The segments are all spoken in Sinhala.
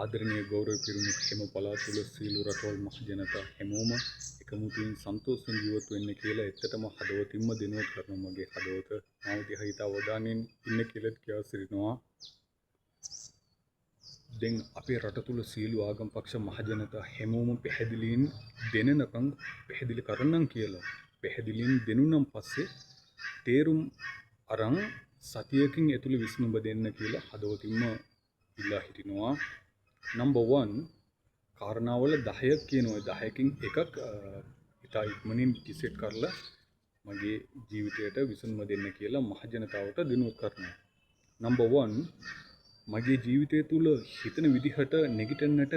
ආදරණීය ගෞරව පිරුණු හැම පළාත් තුළ සීළු රටවල් මහ ජනතා හැමෝම එකමුතුවෙන් සන්තෝෂෙන් ජීවත් වෙන්න කියලා ඇත්තටම හදවතින්ම දිනුවත් කරනවා. මගේ හදවත මාව දිහා හිතා අවධානයෙන් ඉන්න කියලා කියා සිටිනවා. දැන් අපේ රට තුළ සීළු ආගම් පක්ෂ මහ ජනතා හැමෝම පැහැදිලියෙන් දෙනනකම් පැහැදිලි කරන්නම් කියලා පැහැදිලියෙන් දෙනුනම් පස්සේ තේරුම් අරන් සතියකින් ඇතුළේ විසඳුම දෙන්න කියලා හදවතින්ම ඉල්ලා හිටිනවා. නම්බර් 1 කාරණාවල 10ක් කියනවා. 10කින් එකක් ඉතා ඉක්මනින් ඩිසයිඩ් කරලා මගේ ජීවිතයට විසඳුම දෙන්න කියලා මහ ජනතාවට දිනුවත් කරනවා. නම්බර් 1 මගේ ජීවිතය තුළ හිතන විදිහට නැගිටින්නට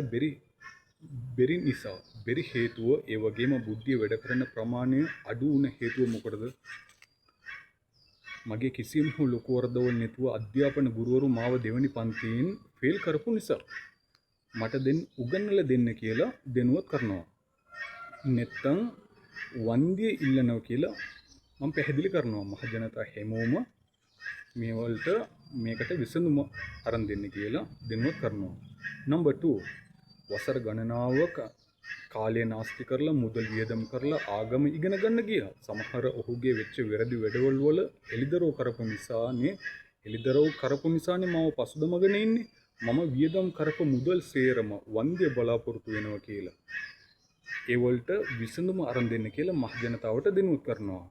බැරි නිසා බැරි හේතුව ඒ වගේම බුද්ධිය වැඩ කරන ප්‍රමාණය අඩු වුණ හේතුව මොකටද? මගේ කිසිම ලොකු වරදවල් නැතුව අධ්‍යාපන ගුරුවරු මාව දෙවනි පන්තියෙන් ෆේල් කරපු නිසා මට උගන්වලා දෙන්න කියලා දෙනුවත් කරනවා. නැත්තම් වන්දිය ඉල්ලනවා කියලා මම පැහැදිලි කරනවා. මහ ජනතා හැමෝම මේකට විසඳුම අරන් දෙන්න කියලා දෙනුවත් කරනවා. නම්බර් 2 වසර ගණනාවක කාලය නාස්ති කරලා මුදල් වියදම් කරලා ආගම ඉගෙන ගන්න ගියා. සමහර ඔහුගේ වෙච්ච වැරදි වැඩවල වල එලිදරව් කරපු නිසානේ මාව පසුදමගෙන ඉන්නේ. මම වියදම් කරපු මුදල් සේරම වන්දිය බලාපොරොත්තු වෙනවා කියලා. ඒ වලට විසඳුම අරන් දෙන්න කියලා මහ ජනතාවට දෙනුවත් කරනවා.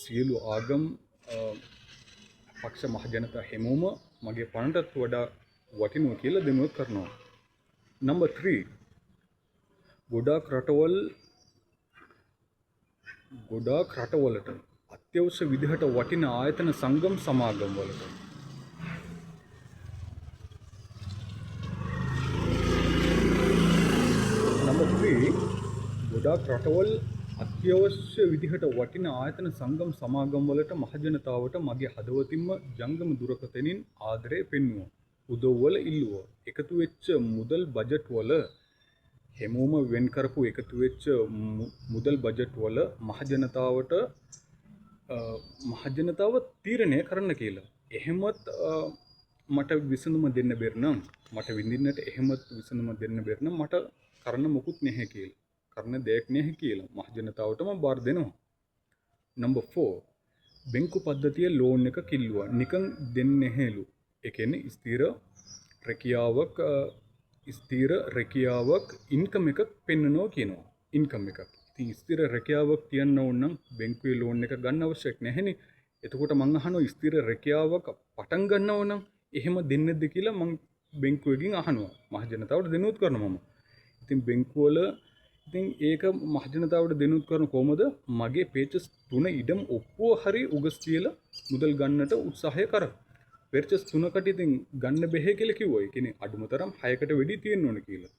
සියලු ආගම් පක්ෂ මහ ජනතා හැමෝම මගේ පණටත් වඩා වටිනවා කියලා දෙනුවත් කරනවා. නම්බර් 3 ගොඩාක් රටවලට අත්‍යවශ්‍ය විදිහට වටින ආයතන සංගම් සමාගම් වලට නම්බර් 3 ගොඩාක් රටවල් අත්‍යවශ්‍ය විදිහට වටින ආයතන සංගම් සමාගම් වලට මහ ජනතාවට මගේ හදවතින්ම ජංගම දුරකථනින් ආදරය පෙන්වුවා. උදව්වල ඉල්ලුවා. එකතු වෙච්ච මුදල් බජට් වල හැමෝම වෙන් කරපු එකතු වෙච්ච මුදල් බජට් වල මහ ජනතාව තීරණය කරන්න කියලා. එහෙමත් මට විසඳුම දෙන්න බැරි නම් මට විඳින්නට එහෙමත් විසඳුම දෙන්න බැරි නම් මට කරන්න මොකුත් නැහැ කියලා. කරන්න දෙයක් නැහැ කියලා මහ ජනතාවටම බාර දෙනවා. නම්බර් 4 බැංකු පද්ධතිය ලෝන් එක කිල්ලුවා. නිකන් දෙන්නේ නැහැලු. ඒ කියන්නේ ස්ථීර රැකියාවක් ඉන්කම් එකක් පෙන්නනවා කියනවා. ඉන්කම් එකක්. ඉතින් ස්ථීර රැකියාවක් තියන්න ඕන නම් බැංකුවේ ලෝන් එක ගන්න අවශ්‍යයක් නැහැනේ. එතකොට මං අහනවා ස්ථීර රැකියාවක් පටන් ගන්නව නම් එහෙම දෙන්නේද කියලා මං බැංකුවකින් අහනවා. මහ ජනතාවට දෙනුවත් කරනවා මම. ඉතින් බැංකුවල ඒක මහ ජනතාවට දෙනුවත් කරන කොහමද? මගේ පේජස් 3 ඉඩම් ඔප්පුව හරි උගස් කියලා මුදල් ගන්නට උත්සාහය කරා. පර්චස් 3කට ඉතින් ගන්න බැහැ කියලා කිව්වා. ඒ කියන්නේ අඩුම තරම් 6කට වැඩි තියෙන්න ඕන කියලා.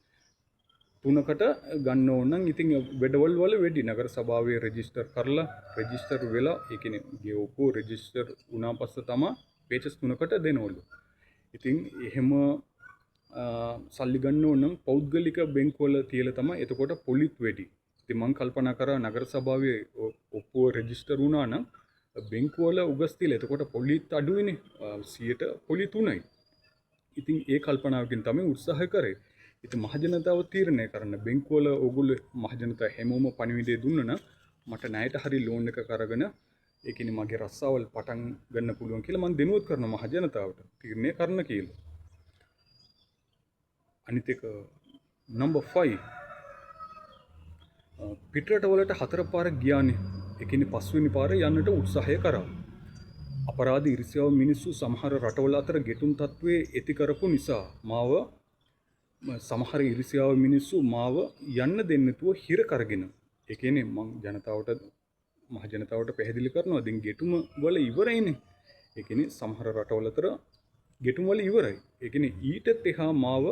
3කට ගන්න ඕන නම් ඉතින් වැඩවල වැඩි නගර සභාවේ රෙජිස්ටර් වෙලා ඒ කියන්නේ ගෙවපෝ රෙජිස්ටර් වුණා පස්සේ තමයි පේජස් 3කට දෙනවලු. ඉතින් එහෙම සල්ලි ගන්න ඕන නම් පෞද්ගලික බැංකුවල තියලා තමයි එතකොට පොලිත් වැඩි. ඉතින් මම කල්පනා කරා නගර සභාවේ ඔප්පුව රෙජිස්ටර් වුණා නම් බැංකුවල උගස් තියලා එතකොට පොලිත් අඩුයිනේ 100ට පොලි 3යි. ඉතින් ඒ කල්පනාවකින් තමයි උත්සාහ කරේ. ඉතින් මහ ජනතාව තීරණය කරන බැංකුවල ඕගොල්ලෝ මහ ජනතාව හැමෝම පණිවිඩය දුන්නා නම් මට ණයට හරි ලෝන් එක කරගෙන ඒ කියන්නේ මගේ රස්සාවල් පටන් ගන්න පුළුවන් කියලා මම දෙනුවත් කරනවා මහ ජනතාවට තීරණය කරන්න කියලා. අනිත් එක නම්බර් 5 පිටරට වලට 4 පාරක් ගියානේ. ඒ කියන්නේ 5 වෙනි පාර යන්නට උත්සාහය කරා. අපරාධ ඉරිසියාව මිනිස්සු සමහර රටවල් අතර ගෙතුම් තත්ත්වයේ ඇති කරපු නිසා සමහර ඉරිසියාව මිනිස්සු මාව යන්න දෙන්නේ නැතුව හිර කරගෙන. ඒ කියන්නේ මම මහ ජනතාවට පැහැදිලි කරනවා දැන් ගෙතුම වල ඉවරයිනේ. ඒ කියන්නේ සමහර රටවල් අතර ගෙතුම් වල ඉවරයි. ඒ කියන්නේ ඊටත් එහා මාව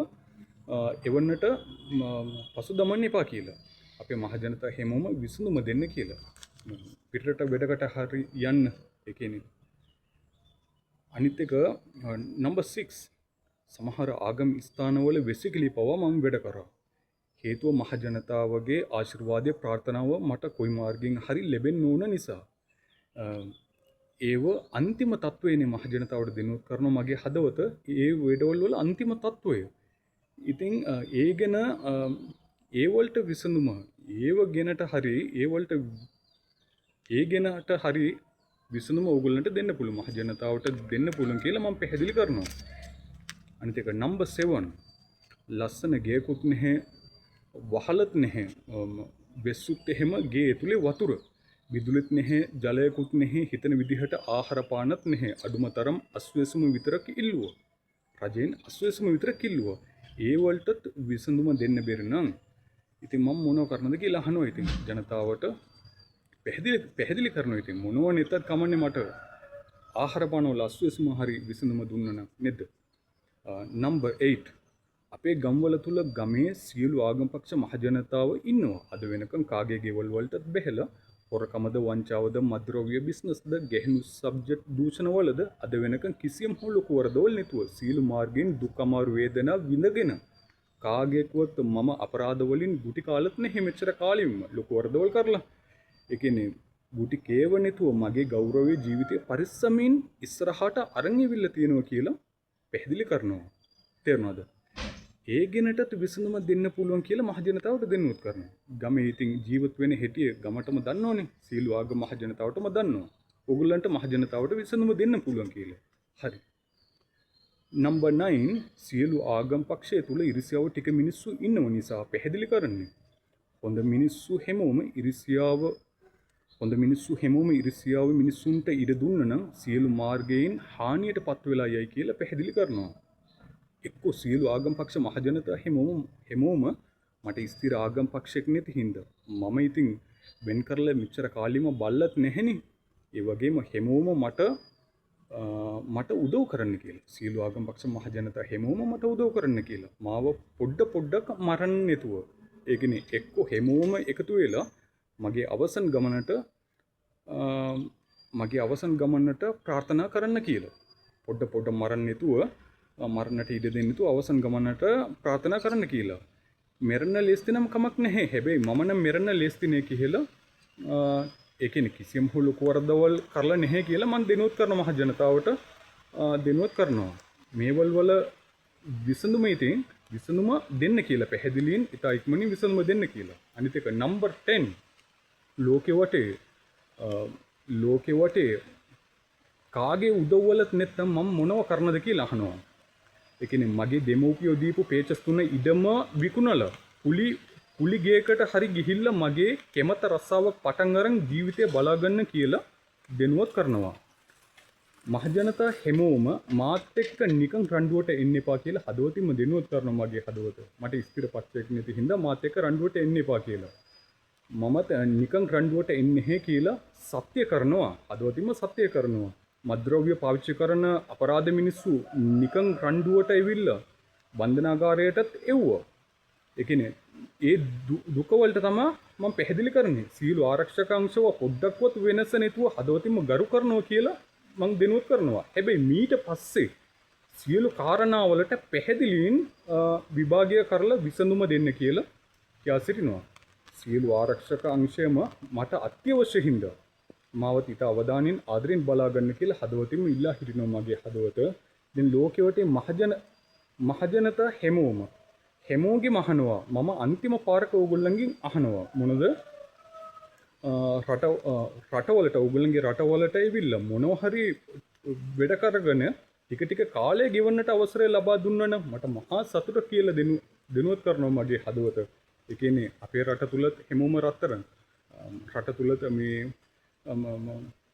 එවන්නට පසුදමන්න එපා කියලා. අපේ මහ ජනතාව හැමෝම විසඳුම දෙන්න කියලා. පිටරට වැඩකට හරි යන්න. ඒ කියන්නේ අනිත් එක නම්බර් 6 සමහර ආගම් ස්ථානවල වෙසිකලි පවා මම වැඩ කරා. හේතුව මහ ජනතාවගේ ආශිර්වාදය ප්‍රාර්ථනාව මට කොයි මාර්ගයෙන් හරි ලැබෙන්න ඕන නිසා. ඒව අන්තිම තත්වයනේ මහ ජනතාවට දෙනුවත් කරන මගේ හදවත ඒ වැඩවල වල අන්තිම තත්වය. ඉතින් ඒ ගැන ඒ වලට විසඳුම ඒව ගැනට හරි ඒ ගැනට හරි විසඳුම ඕගොල්ලන්ට දෙන්න පුළුවන් මහජනතාවට දෙන්න පුළුවන් කියලා මම පැහැදිලි කරනවා. අනිත් එක නම්බර් 7 ලස්සන ගේකුත් නැහැ වහලත් නැහැ වෙස්සුත් එහෙම ගේ ඇතුලේ වතුර විදුලිත් නැහැ ජලයකුත් නැහැ හිතන විදිහට ආහාර පානත් නැහැ අඩුම තරම් අස්වැසුම විතරක් ඉල්ලුවා. රජෙන් අස්වැසුම විතරක් ඉල්ලුවා. ඒ වලටත් විසඳුම දෙන්න බැරි නම් ඉතින් මම මොනව කරන්නද කියලා අහනවා. ඉතින් ජනතාවට පැහැදිලි කරනවා. ඉතින් මොනව නැතත් කමන්නේ මට ආහාර පාන වල අස්වැසුම හරි විසඳුම දුන්නා නම් නේද? නම්බර් 8 අපේ ගම්වල තුල ගමේ සියලු ආගම් පක්ෂ මහජනතාව ඉන්නවා. අද වෙනකන් කාගේ ගෙවල් වලටත් බැහැලා හොරකමද වංචාවද මද්ද්‍රව්‍ය බිස්නස්ද ගැහණු සබ්ජෙක්ට් දූෂණවලද අද වෙනකන් කිසියම් හෝ ලොකු වරදවල් නැතුව සීල මාර්ගයෙන් දුක් අමාරු වේදනා විඳගෙන කාගේකවත් මම අපරාධ වලින් ගුටි කාලත් නැහැ මෙච්චර කාලෙම ලොකු වරදවල් කරලා ඒ කියන්නේ ගුටි කේව නැතුව මගේ ගෞරවයේ ජීවිතය පරිස්සමින් ඉස්සරහට අරන් ඉවිල්ලා තියෙනවා කියලා පැහැදිලි කරනවා. තේරුණාද? ඒ ගැනටත් විසඳුම දෙන්න පුළුවන් කියලා මහජනතාවට දෙන්නුත් කරනවා. ගමේ ඉතින් ජීවත් වෙන හැටි ගමටම දන්නවනේ. සීල ආගම මහජනතාවටම දන්නවා. ඕගොල්ලන්ට මහජනතාවට විසඳුම දෙන්න පුළුවන් කියලා. හරි. නම්බර් 9 සියලු ආගම් පක්ෂය තුල ඉරිසියාව ටික මිනිස්සු ඉන්නව නිසා පැහැදිලි කරන්නේ. හොඳ මිනිස්සු හැමෝම ඉරිසියාව මිනිස්සුන්ට ඉඩ දුන්න නම් සියලු මාර්ගයෙන් හානියටපත් වෙලා යයි කියලා පැහැදිලි කරනවා. එක්ක සියලු ආගම් පක්ෂ මහජනතා හැමෝම මට ස්ථිර ආගම් පක්ෂයක් නැති හින්දා මම ඉතින් වෙන් කරලා මෙච්චර කාලෙම බල්ලත් නැහෙනේ. ඒ වගේම හැමෝම මට උදව් කරන්න කියලා. සියලු ආගම් පක්ෂ මහජනතා හැමෝම මට උදව් කරන්න කියලා. මාව පොඩ්ඩක් මරන්න නැතුව. ඒ කියන්නේ එක්ක හැමෝම එකතු වෙලා මගේ අවසන් ගමනට ප්‍රාර්ථනා කරන්න කියලා. පොඩ්ඩ මරන්න නැතුව මරණට ඉඩ දෙන්න නැතුව අවසන් ගමනට ප්‍රාර්ථනා කරන්න කියලා. මෙරණ ලේස්ති නම් කමක් නැහැ. හැබැයි මම නම් මෙරණ ලේස්ති නේ කියලා ඒ කියන්නේ කිසියම් හො ලොකු වරදවල් කරලා නැහැ කියලා මම දෙනුවත් කරන මහ ජනතාවට දෙනුවත් කරනවා. මේවල් වල විසඳුම දෙන්න කියලා පැහැදිලියෙන් ඉතා ඉක්මනින් විසඳුම දෙන්න කියලා. අනිත් එක නම්බර් 10 ලෝකෙ වටේ කාගේ උදව්වලත් නැත්නම් මම මොනව කරන්නද කියලා අහනවා. ඒ කියන්නේ මගේ දෙමෝපියෝ දීපු පේචස් 3 ඉඩම විකුණලා කුලි ගේකට හරි ගිහිල්ලා මගේ කැමත රස්සාවක් පටන් අරන් ජීවිතය බලා ගන්න කියලා දෙනුවත් කරනවා. මහජනතා හැමෝම මාත් එක්ක නිකන් රණ්ඩුවට එන්න එපා කියලා හදවතින්ම දෙනුවත් කරනවා මගේ හදවත. මට ස්ථිර පත්‍යක් නැති හින්දා මාත් එක්ක රණ්ඩුවට එන්න එපා කියලා. මමත් නිකන් රණ්ඩුවට එන්නේ නැහැ කියලා සත්‍ය කරනවා. හදවතින්ම සත්‍ය කරනවා. මද්ද්‍රව්‍ය පාවිච්චි කරන අපරාධ මිනිස්සු නිකන් රණ්ඩුවට ඇවිල්ලා බන්ධනාගාරයටත් එව්වා. ඒ කියන්නේ ඒ දුක වලට තමයි මම පැහැදිලි කරන්නේ. සීල ආරක්ෂක අංශව පොඩ්ඩක්වත් වෙනස නැතුව හදවතින්ම ගරු කරනවා කියලා මම දෙනුවත් කරනවා. හැබැයි මීට පස්සේ සියලු කාරණාවලට පැහැදිලියෙන් විභාගය කරලා විසඳුම දෙන්න කියලා කියා සිටිනවා. සියලු ආරක්ෂක අංශයම මට අත්‍යවශ්‍ය හින්දා මාවත් ඉතා අවධානයෙන් ආදරෙන් බලා ගන්න කියලා හදවතින්ම ඉල්ලා හිටිනවා මගේ හදවත. දැන් ලෝකෙ වටේ මහජනතා හැමෝගෙම අහනවා. මම අන්තිම පාරක ඕගොල්ලන්ගෙන් අහනවා. මොනද රටවලට ඕගොල්ලන්ගේ රටවලට ඇවිල්ලා මොනවා හරි වැඩ කරගෙන ටික කාලය ගෙවන්නට අවසරය ලබා දුන්නා නම් මට මහා සතුටක් කියලා දෙනුවත් කරනවා මගේ හදවත. ඒ කියන්නේ අපේ රට තුලත් හැමෝම රත්තරන් රට තුලත් මේ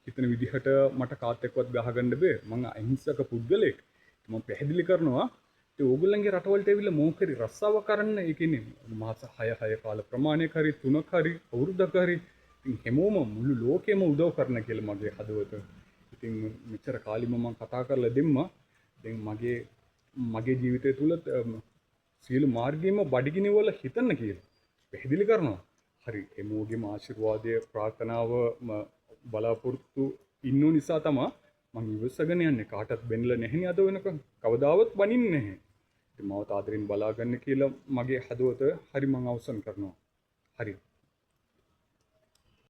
හිතන විදිහට මට කාත් එක්කවත් ගහගන්න බෑ. මම අහිංසක පුද්ගලෙක්. මම පැහැදිලි කරනවා ඒ ඕගොල්ලන්ගේ රටවලට ඇවිල්ලා මොකරි රස්සාව කරන්න. ඒ කියන්නේ මාස 6 කාල ප්‍රමාණයක් හරි 3ක් හරි අවුරුද්දක් හරි ඉතින් හැමෝම මුළු ලෝකෙම උදව් කරන කියලා මගේ හදවත. ඉතින් මෙච්චර කාලෙම මම කතා කරලා දෙම්මා. දැන් මගේ ජීවිතය තුල සියලු මාර්ගෙම බඩගිනි වල හිතන්න කියලා පැහැදිලි කරනවා. හරි හැමෝගෙම ආශිර්වාදය ප්‍රාර්ථනාව බලාපොරොත්තු ඉන්න නිසා තමයි මම ඉවසගෙන යන්නේ. කාටවත් බෙන්ලා නැහෙනි අද වෙනකන්. කවදාවත් බනින්නේ නැහැ. ඉතින් මාව තාදරින් බලා ගන්න කියලා මගේ හදවත හරි මම අවසන් කරනවා. හරි